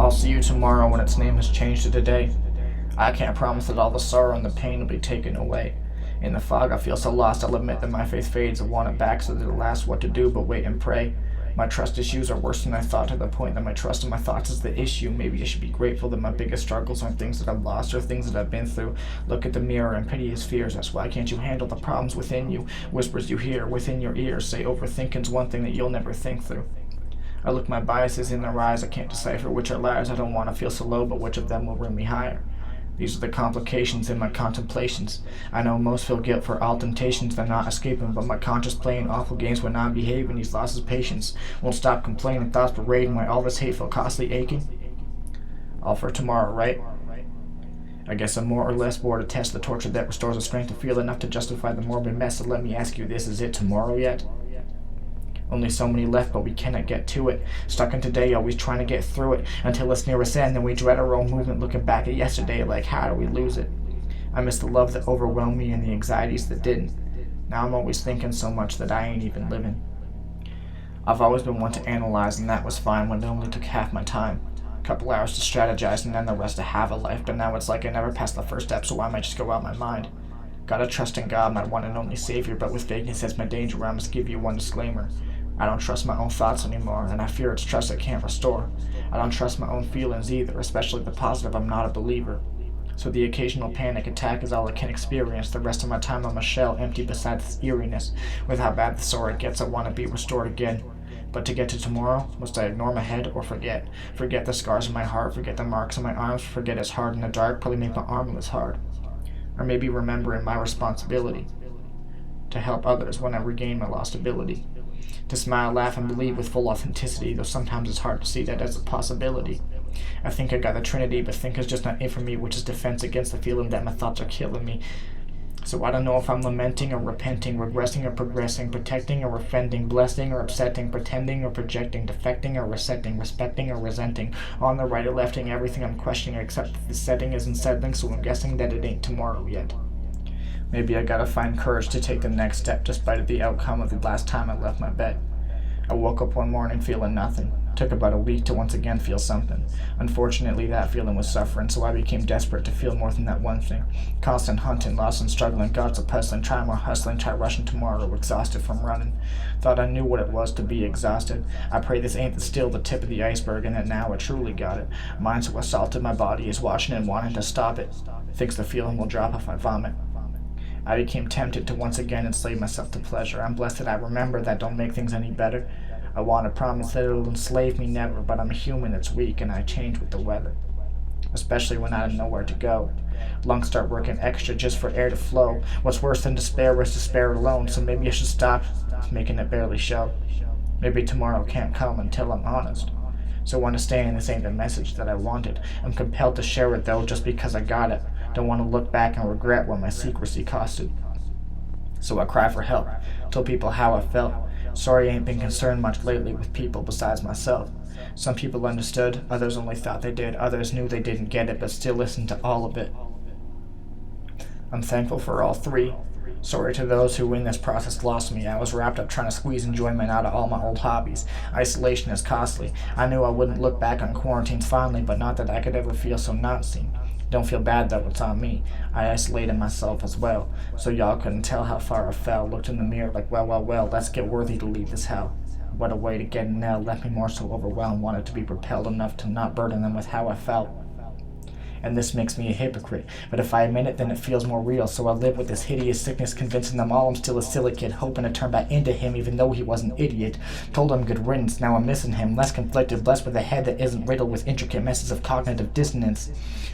I'll see you tomorrow when its name has changed to today. I can't promise that all the sorrow and the pain will be taken away. In the fog I feel so lost, I'll admit that my faith fades. I want it back so that it'll ask what to do but wait and pray. My trust issues are worse than I thought, to the point that my trust in my thoughts is the issue. Maybe I should be grateful that my biggest struggles aren't things that I've lost or things that I've been through. Look at the mirror and pity his fears. That's why can't you handle the problems within you? Whispers you hear within your ears say overthinking's one thing that you'll never think through. I look my biases in their eyes. I can't decipher which are lies. I don't want to feel so low, but which of them will bring me higher? These are the complications in my contemplations. I know most feel guilt for all temptations they're not escaping, but my conscience playing awful games when I'm behaving. He's lost his patience, won't stop complaining, thoughts parading, why all this hate feel costly aching. All for tomorrow, right? I guess I'm more or less bored to test the torture that restores the strength to feel enough to justify the morbid mess. So let me ask you this, is it tomorrow yet? Only so many left, but we cannot get to it. Stuck in today, always trying to get through it until it's near its end. Then we dread our own movement, looking back at yesterday like, how do we lose it? I miss the love that overwhelmed me and the anxieties that didn't. Now I'm always thinking so much that I ain't even living. I've always been one to analyze, and that was fine when it only took half my time. A couple hours to strategize and then the rest to have a life, but now it's like I never passed the first step, so I might just go out my mind. Gotta trust in God, my one and only Savior, but with vagueness as my danger, I must give you one disclaimer. I don't trust my own thoughts anymore, and I fear it's trust I can't restore. I don't trust my own feelings either, especially the positive. I'm not a believer. So the occasional panic attack is all I can experience. The rest of my time I'm a shell, empty beside this eeriness. With how bad the sorrow gets, I want to be restored again. But to get to tomorrow, must I ignore my head or forget? Forget the scars in my heart, forget the marks on my arms, forget it's hard in the dark, probably make my arm less hard. Or maybe remembering my responsibility to help others when I regain my lost ability. To smile, laugh, and believe with full authenticity, though sometimes it's hard to see that as a possibility. I think I got the Trinity, but think is just not it for me, which is defense against the feeling that my thoughts are killing me. So I don't know if I'm lamenting or repenting, regressing or progressing, protecting or offending, blessing or upsetting, pretending or projecting, defecting or resetting, respecting or resenting, on the right or lefting, everything I'm questioning except that the setting isn't settling, so I'm guessing that it ain't tomorrow yet. Maybe I gotta find courage to take the next step despite the outcome of the last time I left my bed. I woke up one morning feeling nothing. Took about a week to once again feel something. Unfortunately, that feeling was suffering, so I became desperate to feel more than that one thing. Constant hunting, lost and struggling, gods of puzzling, try more hustling, try rushing tomorrow, exhausted from running. Thought I knew what it was to be exhausted. I pray this ain't still the tip of the iceberg and that now I truly got it. Mind so assaulted my body is watching and wanting to stop it. Thinks the feeling will drop if I vomit. I became tempted to once again enslave myself to pleasure. I'm blessed that I remember that don't make things any better. I want to promise that it'll enslave me never, but I'm a human that's weak and I change with the weather. Especially when I have nowhere to go. Lungs start working extra just for air to flow. What's worse than despair was despair alone, so maybe I should stop making it barely show. Maybe tomorrow can't come until I'm honest. So understanding this ain't the message that I wanted. I'm compelled to share it though just because I got it. Don't want to look back and regret what my secrecy costed. So I cry for help, told people how I felt. Sorry I ain't been concerned much lately with people besides myself. Some people understood, others only thought they did, others knew they didn't get it, but still listened to all of it. I'm thankful for all three. Sorry to those who in this process lost me. I was wrapped up trying to squeeze enjoyment out of all my old hobbies. Isolation is costly. I knew I wouldn't look back on quarantine fondly, but not that I could ever feel so not seen. Don't feel bad though, it's on me. I isolated myself as well, so y'all couldn't tell how far I fell. Looked in the mirror like, well, let's get worthy to leave this hell. What a way to get an L, left me more so overwhelmed, wanted to be propelled enough to not burden them with how I felt. And this makes me a hypocrite, but if I admit it then it feels more real, so I live with this hideous sickness convincing them all I'm still a silly kid, hoping to turn back into him even though he was an idiot. Told him good riddance, now I'm missing him, less conflicted, blessed with a head that isn't riddled with intricate messes of cognitive dissonance.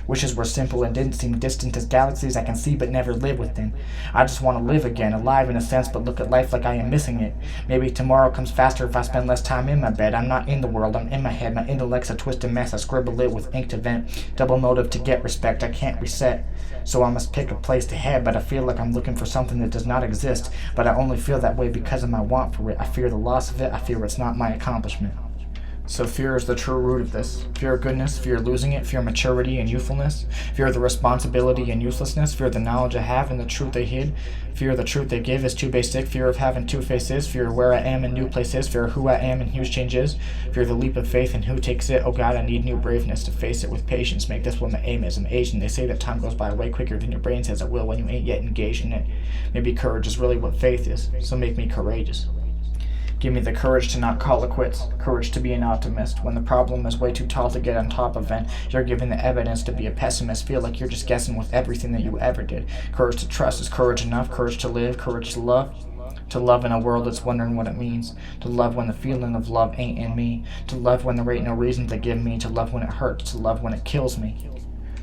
Wishes were simple and didn't seem distant as galaxies I can see but never live within. I just want to live again, alive in a sense, but look at life like I am missing it. Maybe tomorrow comes faster if I spend less time in my bed. I'm not in the world, I'm in my head, my intellect's a twisted mess, I scribble it with ink to vent. Double motive to get respect, I can't reset. So I must pick a place to head, but I feel like I'm looking for something that does not exist. But I only feel that way because of my want for it. I fear the loss of it, I fear it's not my accomplishment. So fear is the true root of this. Fear of goodness, fear of losing it, fear of maturity and youthfulness, fear of the responsibility and uselessness, fear of the knowledge I have and the truth they hid, fear of the truth they give is too basic, fear of having two faces, fear of where I am in new places, fear of who I am and huge changes, fear of the leap of faith and who takes it. Oh God, I need new braveness to face it with patience. Make this what my aim is. I'm Asian. They say that time goes by way quicker than your brain says it will when you ain't yet engaged in it. Maybe courage is really what faith is, so make me courageous. Give me the courage to not call it quits, courage to be an optimist. When the problem is way too tall to get on top of and you're given the evidence to be a pessimist, feel like you're just guessing with everything that you ever did. Courage to trust, is courage enough? Courage to live, courage to love? To love in a world that's wondering what it means. To love when the feeling of love ain't in me. To love when there ain't no reason to give me. To love when it hurts. To love when it kills me.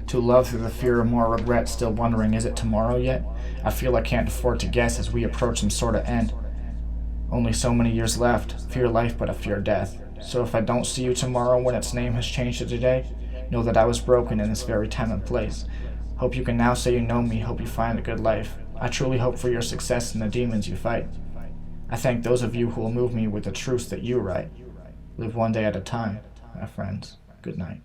To love through the fear of more regret, still wondering, is it tomorrow yet? I feel I can't afford to guess as we approach some sort of end. Only so many years left. Fear life, but I fear death. So if I don't see you tomorrow when its name has changed to today, know that I was broken in this very time and place. Hope you can now say you know me. Hope you find a good life. I truly hope for your success in the demons you fight. I thank those of you who will move me with the truths that you write. Live one day at a time, my friends. Good night.